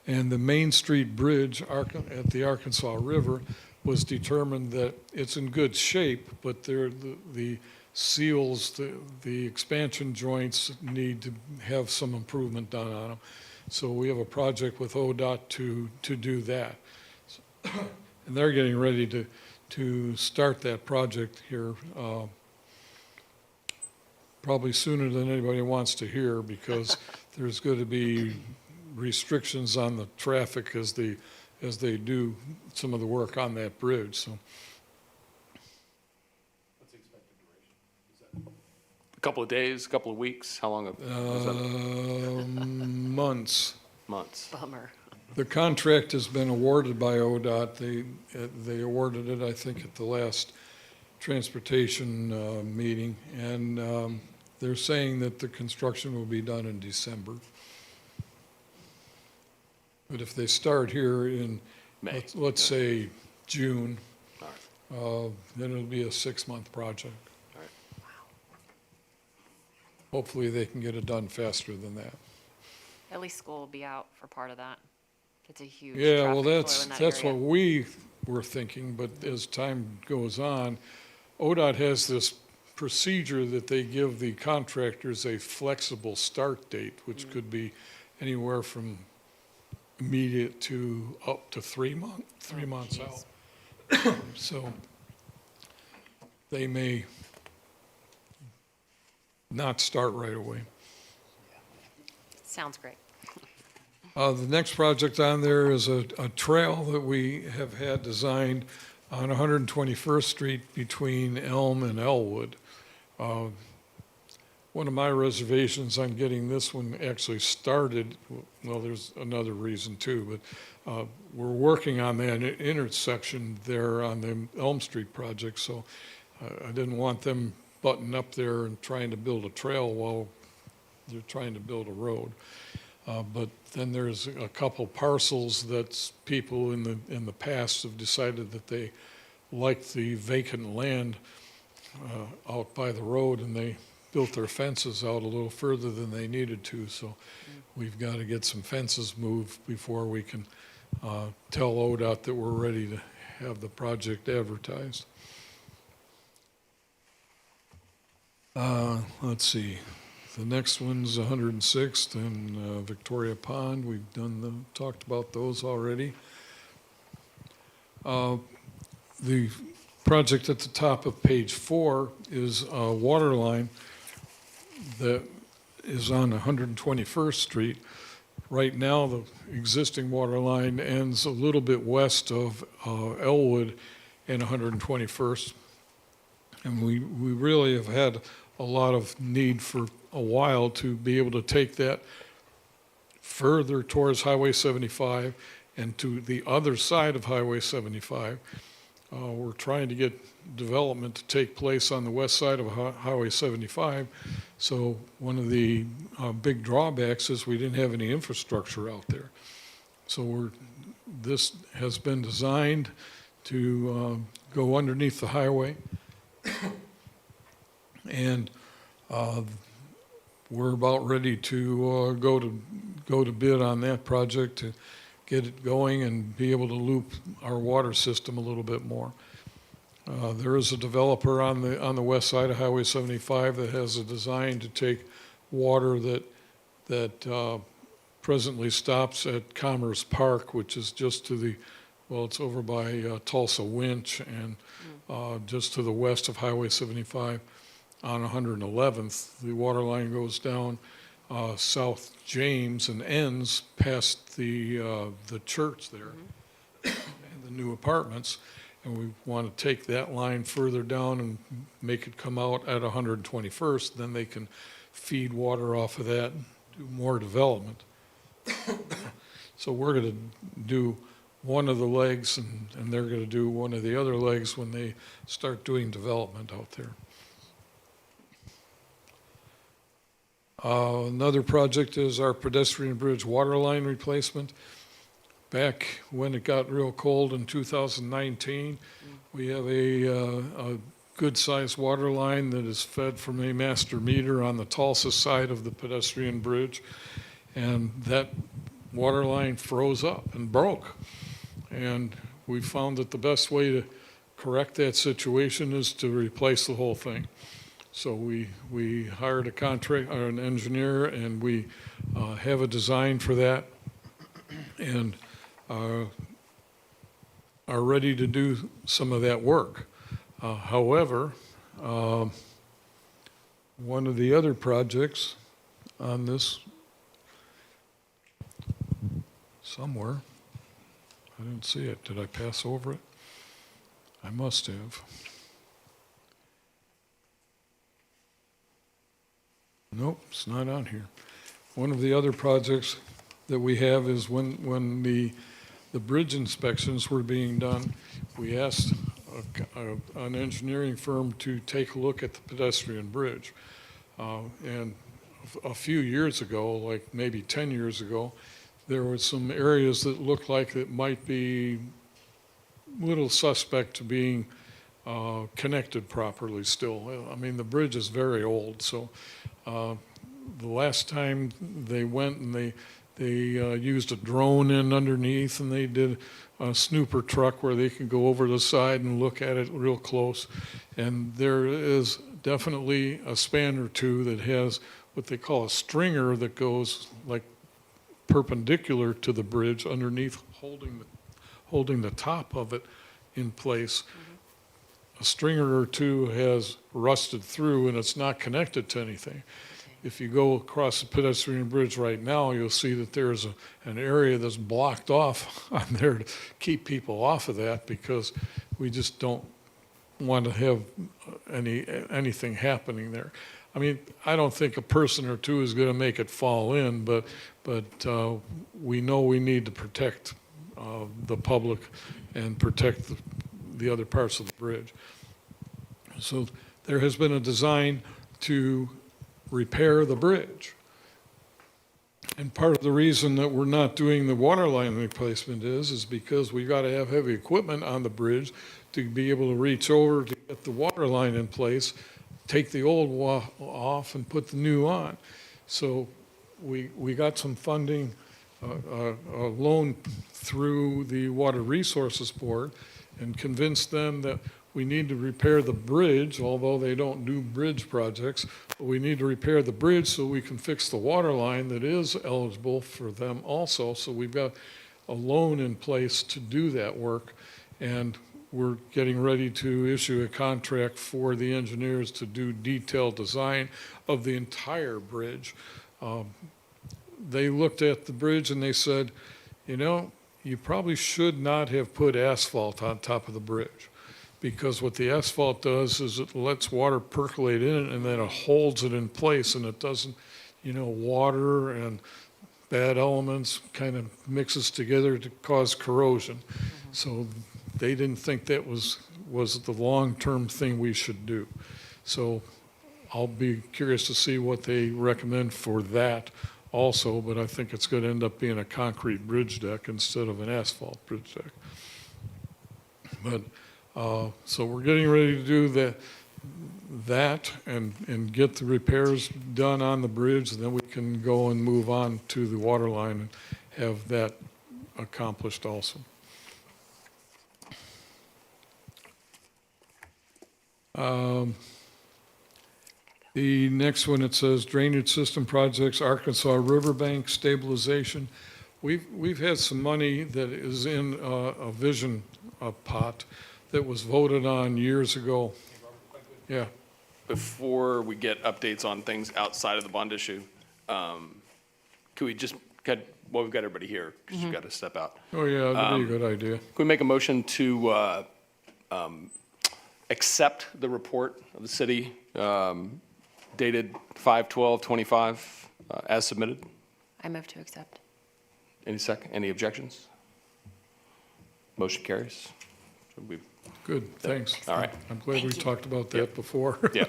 And the Main Street Bridge at the Arkansas River was determined that it's in good shape, but the seals, the expansion joints need to have some improvement done on them. So we have a project with ODOT to do that. And they're getting ready to start that project here probably sooner than anybody wants to hear, because there's going to be restrictions on the traffic as they do some of the work on that bridge. So What's the expected duration? Is that a couple of days, a couple of weeks? How long? Is that months. months? Bummer. The contract has been awarded by ODOT. They awarded it, I think, at the last transportation meeting, and they're saying that the construction will be done in December. But if they start here in, May. let's say, June, All right. then it'll be a 6-month project. All right. Hopefully, they can get it done faster than that. At least school will be out for part of that. It's a huge Yeah, well, traffic flow in that that's area. what we were thinking, but as time goes on, ODOT has this procedure that they give the contractors a flexible start date, which could be anywhere from immediate to up to 3 months out. So they may not start right away. Sounds great. The next project on there is a trail that we have had designed on 121st Street between Elm and Elwood. One of my reservations on getting this one actually started, well, there's another reason too, but we're working on that intersection there on the Elm Street project, so I didn't want them butting up there and trying to build a trail while they're trying to build a road. But then there's a couple parcels that people in the past have decided that they like the vacant land out by the road, and they built their fences out a little further than they needed to. So we've got to get some fences moved before we can tell ODOT that we're ready to have the project advertised. Let's see. The next one's 106th and Victoria Pond. We've talked about those already. The project at the top of page 4 is a water line that is on 121st Street. Right now, the existing water line ends a little bit west of Elwood and 121st. And we really have had a lot of need for a while to be able to take that further towards Highway 75 and to the other side of Highway 75. We're trying to get development to take place on the west side of Highway 75. So one of the big drawbacks is we didn't have any infrastructure out there. So this has been designed to go underneath the highway. And we're about ready to go to bid on that project to get it going and be able to loop our water system a little bit more. There is a developer on the west side of Highway 75 that has a design to take water that presently stops at Commerce Park, which is just to the, well, it's over by Tulsa Winch and just to the west of Highway 75 on 111th. The water line goes down South James and ends past the church there and the new apartments. And we want to take that line further down and make it come out at 121st. Then they can feed water off of that, do more development. So we're going to do one of the legs, and they're going to do one of the other legs when they start doing development out there. Another project is our pedestrian bridge water line replacement. Back when it got real cold in 2019, we have a good-sized water line that is fed from a master meter on the Tulsa side of the pedestrian bridge, and that water line froze up and broke. And we found that the best way to correct that situation is to replace the whole thing. So we hired a contract, or an engineer, and we have a design for that, and are ready to do some of that work. However, one of the other projects on this somewhere, I didn't see it. Did I pass over it? I must have. Nope, it's not on here. One of the other projects that we have is when the bridge inspections were being done, we asked an engineering firm to take a look at the pedestrian bridge. And a few years ago, like maybe 10 years ago, there were some areas that looked like it might be a little suspect to being connected properly still. I mean, the bridge is very old, so the last time they went and they used a drone in underneath, and they did a snooper truck where they can go over the side and look at it real close. And there is definitely a span or two that has what they call a stringer that goes like perpendicular to the bridge underneath, holding the top of it in place. A stringer or two has rusted through and it's not connected to anything. If you go across the pedestrian bridge right now, you'll see that there's an area that's blocked off on there to keep people off of that, because we just don't want to have anything happening there. I mean, I don't think a person or two is going to make it fall in, but we know we need to protect the public and protect the other parts of the bridge. So there has been a design to repair the bridge. And part of the reason that we're not doing the water line replacement is because we got to have heavy equipment on the bridge to be able to reach over to get the water line in place, take the old off and put the new on. So we got some funding, a loan through the Water Resources Board, and convinced them that we need to repair the bridge, although they don't do bridge projects. But we need to repair the bridge so we can fix the water line that is eligible for them also. So we've got a loan in place to do that work, and we're getting ready to issue a contract for the engineers to do detailed design of the entire bridge. They looked at the bridge and they said, you know, you probably should not have put asphalt on top of the bridge, because what the asphalt does is it lets water percolate in it and then it holds it in place, and it doesn't, you know, water and bad elements kind of mixes together to cause corrosion. So they didn't think that was the long-term thing we should do. So I'll be curious to see what they recommend for that also, but I think it's going to end up being a concrete bridge deck instead of an asphalt bridge deck. But so we're getting ready to do that and get the repairs done on the bridge, and then we can go and move on to the water line and have that accomplished also. The next one, it says drainage system projects, Arkansas Riverbank stabilization. We've had some money that is in a vision pot that was voted on years ago. Yeah. Before we get updates on things outside of the bond issue, could we just, well, we've got everybody here, because you've got to step out. Oh, yeah, that'd be a good idea. Can we make a motion to accept the report of the city dated 5/12/25 as submitted? I move to accept. Any objections? Motion carries. So we- Good, thanks. All right. I'm glad we Thank you. talked about Yep. that before. Yeah.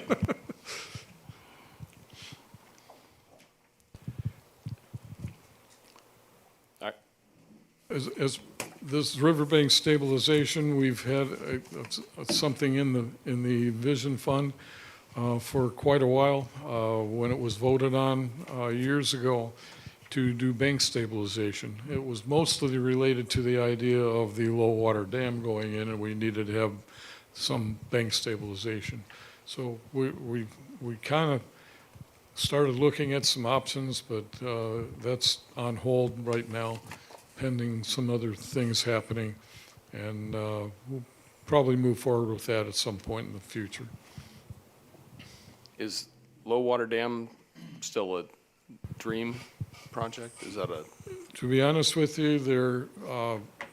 All right. As this riverbank stabilization, we've had something in the Vision Fund for quite a while. When it was voted on years ago to do bank stabilization, it was mostly related to the idea of the low water dam going in, and we needed to have some bank stabilization. So we kind of started looking at some options, but that's on hold right now, pending some other things happening. And we'll probably move forward with that at some point in the future. Is low water dam still a dream project? Is that a, To be honest with you,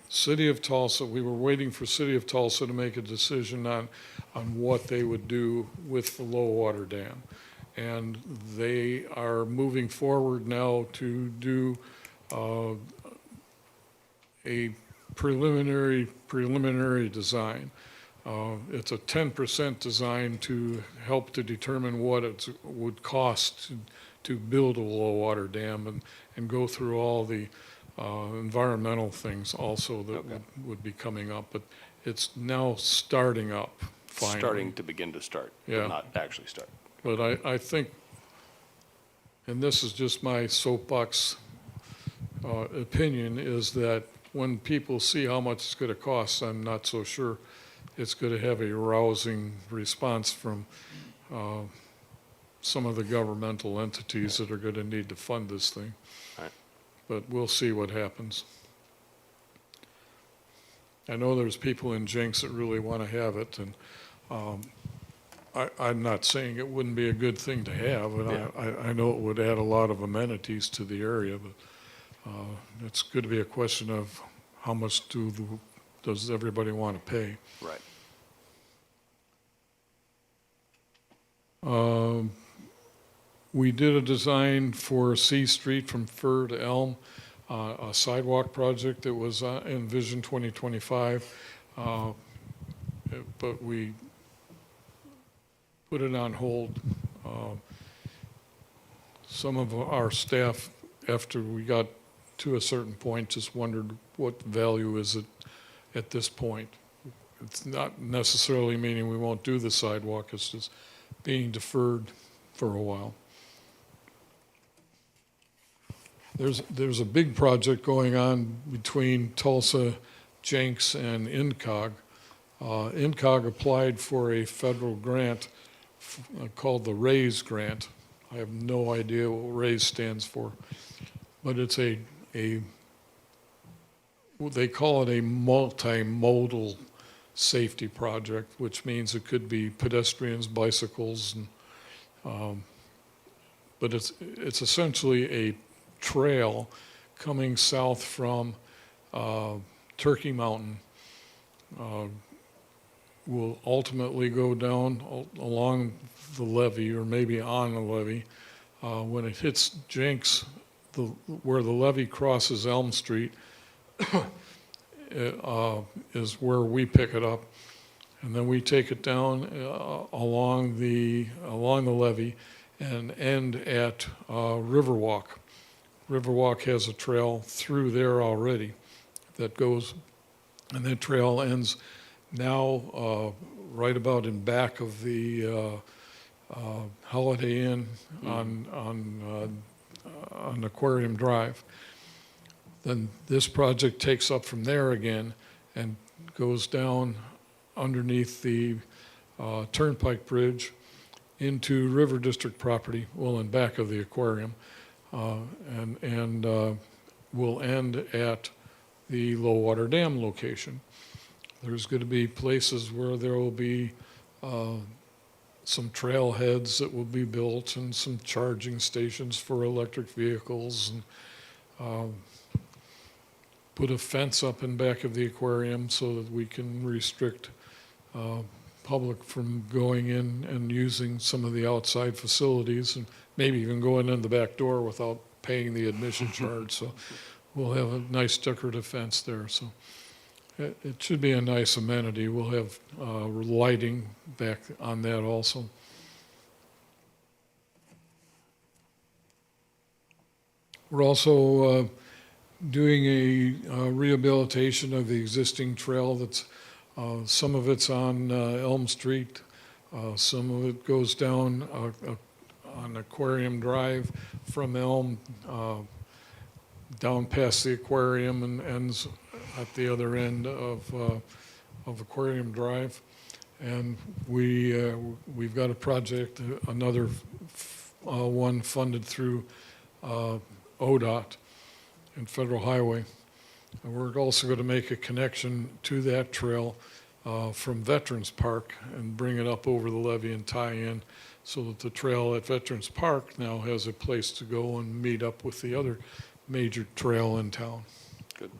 City of Tulsa, we were waiting for City of Tulsa to make a decision on what they would do with the low water dam. And they are moving forward now to do a preliminary design. It's a 10% design to help to determine what it would cost to build a low water dam and go through all the environmental things also that would be coming up. But it's now starting up finally. starting to begin to start, Yeah. but not actually start? But I think, and this is just my soapbox opinion, is that when people see how much it's going to cost, I'm not so sure it's going to have a rousing response from some of the governmental entities that are going to need to fund this thing. Right. But we'll see what happens. I know there's people in Jenks that really want to have it, and I'm not saying it wouldn't be a good thing to have, and Yeah. I know it would add a lot of amenities to the area, but it's going to be a question of how much does everybody want to pay. Right. We did a design for C Street from Fir to Elm, a sidewalk project that was in Vision 2025, but we put it on hold. Some of our staff, after we got to a certain point, just wondered what value is it at this point. It's not necessarily meaning we won't do the sidewalk, it's just being deferred for a while. There's a big project going on between Tulsa, Jenks, and INCOG. INCOG applied for a federal grant called the RAISE grant. I have no idea what RAISE stands for, but it's they call it a multimodal safety project, which means it could be pedestrians, bicycles, and, but it's essentially a trail coming south from Turkey Mountain. Will ultimately go down along the levee, or maybe on the levee. When it hits Jenks, where the levee crosses Elm Street, is where we pick it up, and then we take it down along the levee and end at Riverwalk. Riverwalk has a trail through there already that goes, and that trail ends now right about in back of the Holiday Inn on Aquarium Drive. Then this project takes up from there again and goes down underneath the Turnpike Bridge into River District property, well, in back of the aquarium, and will end at the low water dam location. There's going to be places where there will be some trailheads that will be built and some charging stations for electric vehicles, and put a fence up in back of the aquarium so that we can restrict public from going in and using some of the outside facilities, and maybe even going in the back door without paying the admission charge. So we'll have a nice decorative fence there. So it should be a nice amenity. We'll have lighting back on that also. We're also doing a rehabilitation of the existing trail that's, some of it's on Elm Street, some of it goes down on Aquarium Drive from Elm down past the aquarium and ends at the other end of Aquarium Drive. And we've got a project, another one funded through ODOT and Federal Highway. And we're also going to make a connection to that trail from Veterans Park and bring it up over the levee and tie in so that the trail at Veterans Park now has a place to go and meet up with the other major trail in town. Good.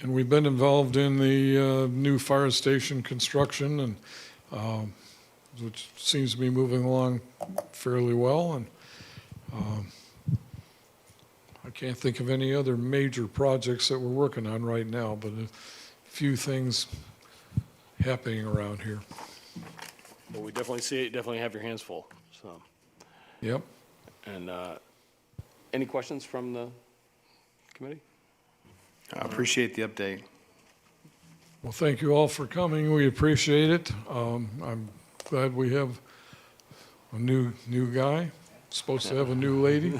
And we've been involved in the new fire station construction, and which seems to be moving along fairly well. And I can't think of any other major projects that we're working on right now, but a few things happening around here. Well, we definitely see it, definitely have your hands full, so. Yep. And any questions from the committee? I appreciate the update. Well, thank you all for coming. We appreciate it. I'm glad we have a new guy, supposed to have a new lady,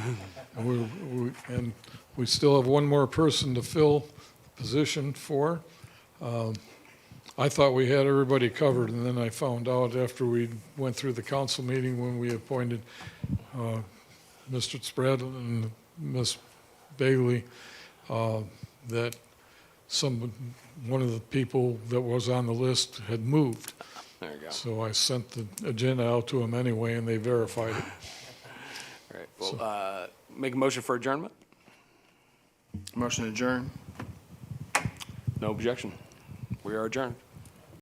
and we still have one more person to fill the position for. I thought we had everybody covered, and then I found out after we went through the council meeting when we appointed Mr. Spread and Ms. Bailey, that one of the people that was on the list had moved. There you go. So I sent the agenda out to them anyway, and they verified it. All right, well, make a motion for adjournment? Motion adjourned. No objection. We are adjourned.